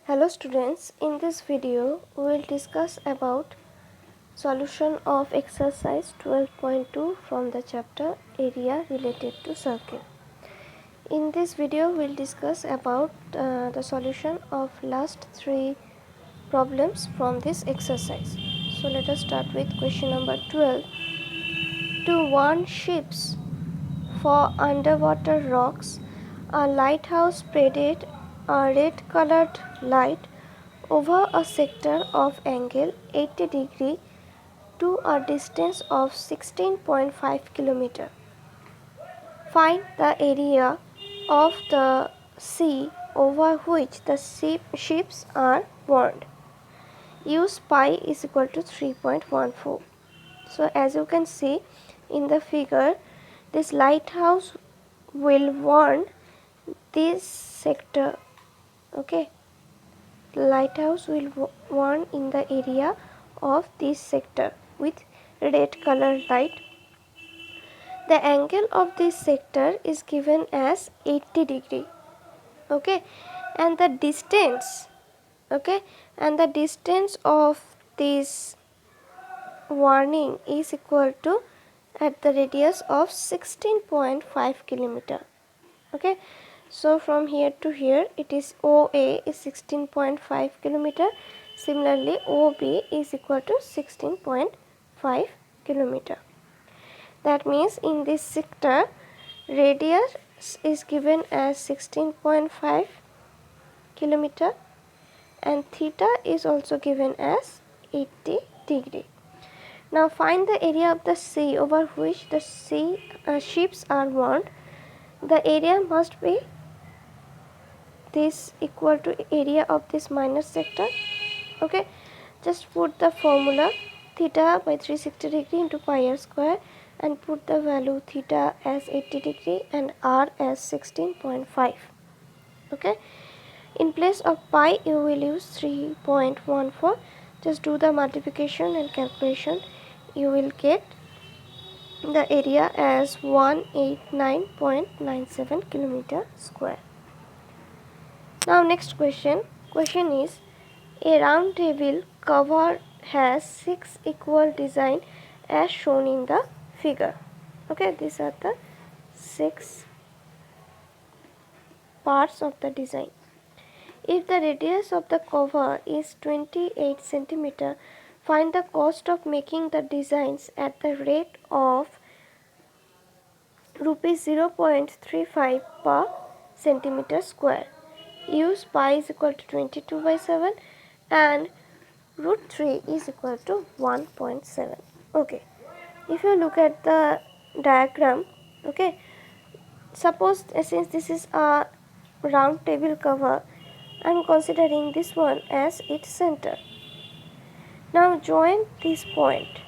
Hello students, in this video we will discuss about solution of exercise 12.2 from the chapter area related to circle. In this video we will discuss about the solution of last three problems from this exercise. So let us start with question number 12. To warn ships for underwater rocks, a lighthouse spreaded a red colored light over a sector of angle 80 degree to a distance of 16.5 km. Find the area of the sea over which the ships are warned. Use pi is equal to 3.14. So as you can see in the figure, this lighthouse will warn this sector. Okay, the lighthouse will warn in the area of this sector with red color light. The angle of this sector is given as 80 degree. Okay, and the distance, okay, and the distance of this warning is equal to at the radius of 16.5 kilometer. Okay, so from here to here it is OA is 16.5 kilometer. Similarly OB is equal to 16.5 kilometer. That means in this sector radius is given as 16.5 kilometer and theta is also given as 80 degree. Now find the area of the sea over which the ships are warned. The area must be this equal to area of this minus sector. Okay, just put the formula theta by 360 degree into pi r square and put the value theta as 80 degree and r as 16.5. Okay, in place of pi you will use 3.14. Just do the multiplication and calculation. You will get the area as 189.97 kilometer square. Now next question is a round table cover has 6 equal design as shown in the figure. Okay, these are the 6 parts of the design. If the radius of the cover is 28 cm, find the cost of making the designs at the rate of rupees 0.35 per centimeter square. Use pi is equal to 22 by 7 and root 3 is equal to 1.7. Okay, if you look at the diagram, okay, suppose since this is a round table cover, I am considering this one as its center. Now join this point.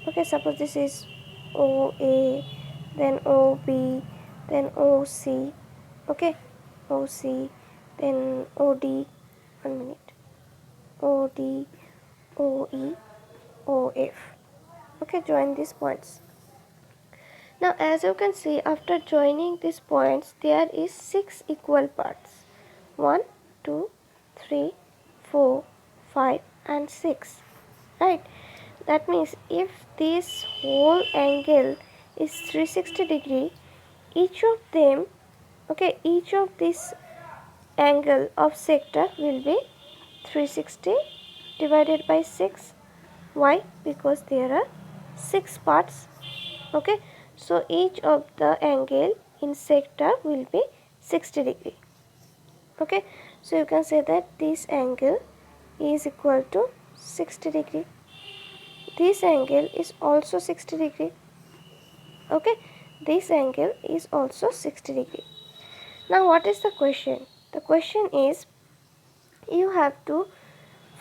Okay, suppose this is OA, then OB, then OC, okay, OC, then OD, 1 minute, OD, OE, OF. Okay, join these points. Now as you can see, after joining these points there is 6 equal parts. 1, 2, 3, 4, 5 and 6. Right? That means if this whole angle is 360 degree, each of them, okay, each of this angle of sector will be 360 divided by 6. Why? Because there are 6 parts. Okay, so each of the angle in sector will be 60 degree. Okay, so you can say that this angle is equal to 60 degree. This angle is also 60 degree. Okay, this angle is also 60 degree. Now what is the question? The question is you have to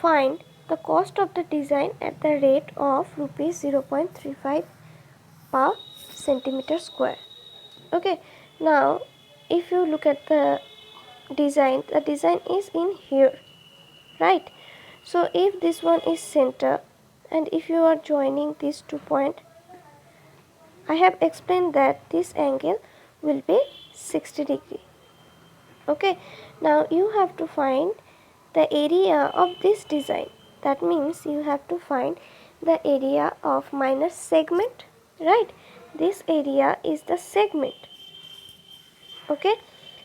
find the cost of the design at the rate of rupees 0.35 per centimeter square. Okay, now if you look at the design is in here, right? So if this one is center and if you are joining these 2 points, I have explained that this angle will be 60 degree. Okay, now you have to find the area of this design. That means you have to find the area of minor segment, right? This area is the segment. Okay.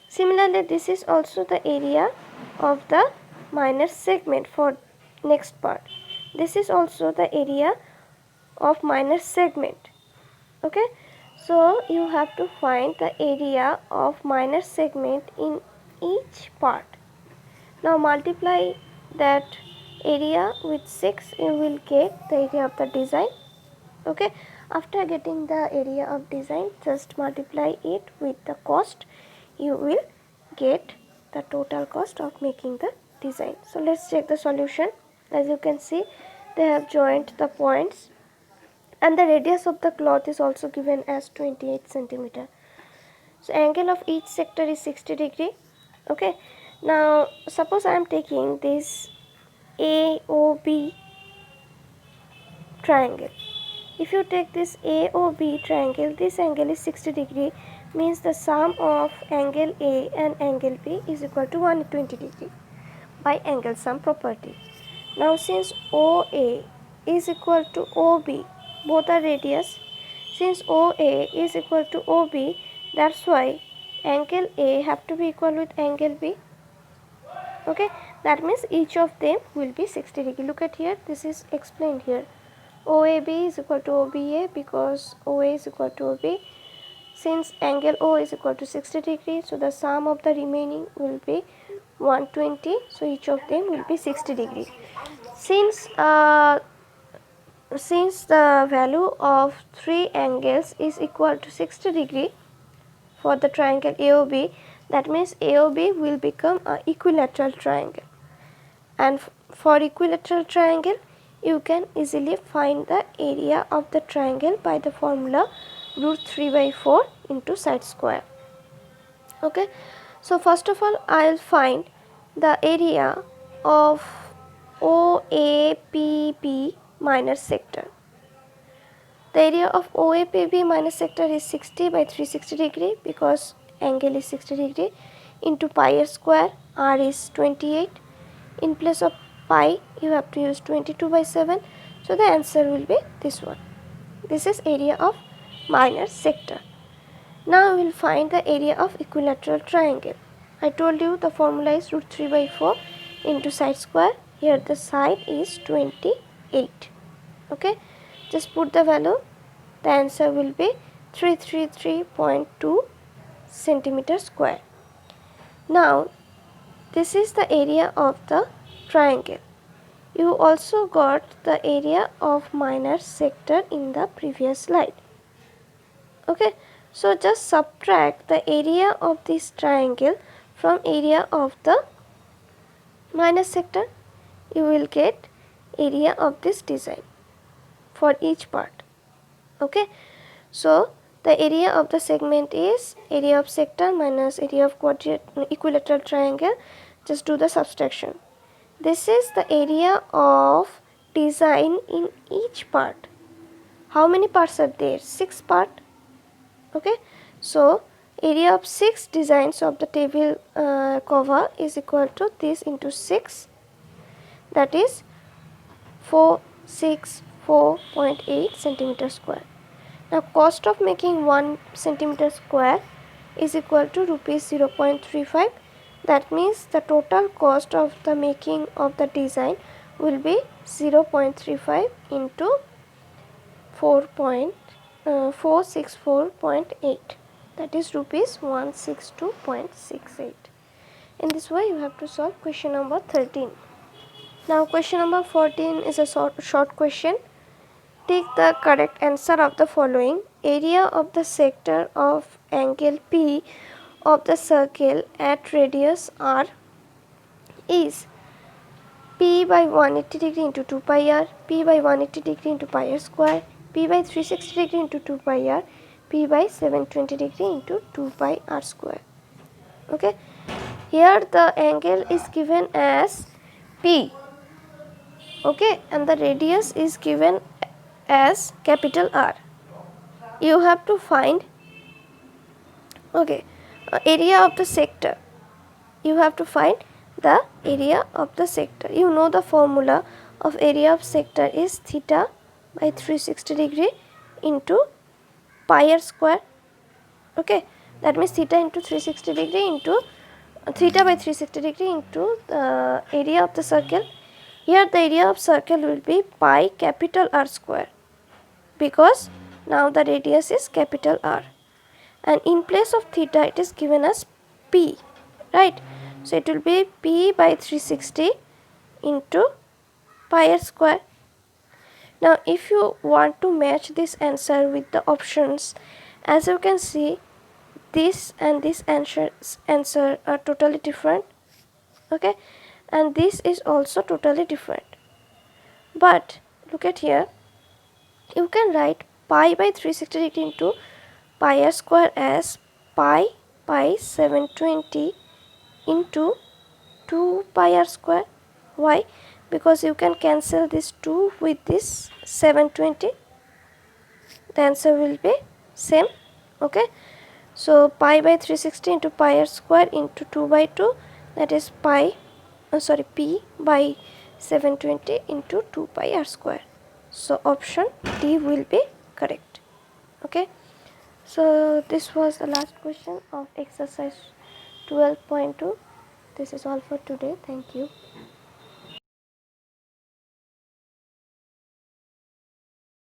Similarly, this is also the area of the minor segment for next part. This is also the area of minor segment. Okay. So you have to find the area of minor segment in each part. Now multiply that area with 6, you will get the area of the design. Okay. After getting the area of design, just multiply it with the cost. You will get the total cost of making the design. So let's check the solution. As you can see, they have joined the points, and the radius of the cloth is also given as 28 centimeter. So angle of each sector is 60 degree. Okay. Now suppose I am taking this AOB triangle. If you take this AOB triangle, this angle is 60 degree, means the sum of angle A and angle B is equal to 120 degree by angle sum property. Now since OA is equal to OB, both are radius. Since OA is equal to OB, that's why angle A have to be equal with angle B. Okay, that means each of them will be 60 degree. Look at here, this is explained here. OAB is equal to OBA because OA is equal to OB. Since angle O is equal to 60 degree, so the sum of the remaining will be 120. So each of them will be 60 degree. Since the value of three angles is equal to 60 degree for the triangle AOB, that means AOB will become an equilateral triangle. And for equilateral triangle, you can easily find the area of the triangle by the formula root 3 by 4 into side square. Okay. So first of all, I will find the area of OAPB minor sector. The area of OAPB minor sector is 60 by 360 degree because angle is 60 degree into pi r square. R is 28. In place of pi, you have to use 22 by 7. So the answer will be this one. This is area of minor sector. Now we will find the area of equilateral triangle. I told you the formula is root 3 by 4 into side square. Here the side is 28. Okay. Just put the value. The answer will be 333.2 centimeter square. Now this is the area of the triangle. You also got the area of minor sector in the previous slide. Okay. So just subtract the area of this triangle from area of the minor sector. You will get area of this design for each part. Okay. So the area of the segment is area of sector minus area of equilateral triangle. Just do the subtraction. This is the area of design in each part. How many parts are there? 6 parts. Okay. So area of 6 designs of the table cover is equal to this into 6, that is 464.8 centimeter square. Now cost of making 1 centimeter square is equal to rupees 0.35. That means the total cost of the making of the design will be 0.35 into 464.8, that is rupees 162.68. In this way you have to solve question number 13. Now question number 14 is a short question. Take the correct answer of the following. Area of the sector of angle P of the circle at radius r is P by 180 degree into 2 pi r, P by 180 degree into pi r square, P by 360 degree into 2 pi r, P by 720 degree into 2 pi r square. Okay. Here the angle is given as P. Okay. And the radius is given as capital R. You have to find area of the sector. You have to find the area of the sector. You know the formula of area of sector is theta by 360 degree into pi r square. Okay, that means theta into 360 degree into theta by 360 degree into the area of the circle. Here the area of circle will be pi capital R square, because now the radius is capital R, and in place of theta it is given as p, right? So it will be p by 360 into pi r square. Now if you want to match this answer with the options, as you can see, this and this answer are totally different. Okay, and this is also totally different. But look at here, you can write pi by 360 degree into pi r square as pi 720 into 2 pi r square. Why? Because you can cancel this 2 with this 720. The answer will be same. Okay, so pi by 360 into pi r square into 2 by 2, that is p by 720 into 2 pi r square. So option D will be correct. Okay, so this was the last question of exercise 12.2. This is all for today. Thank you.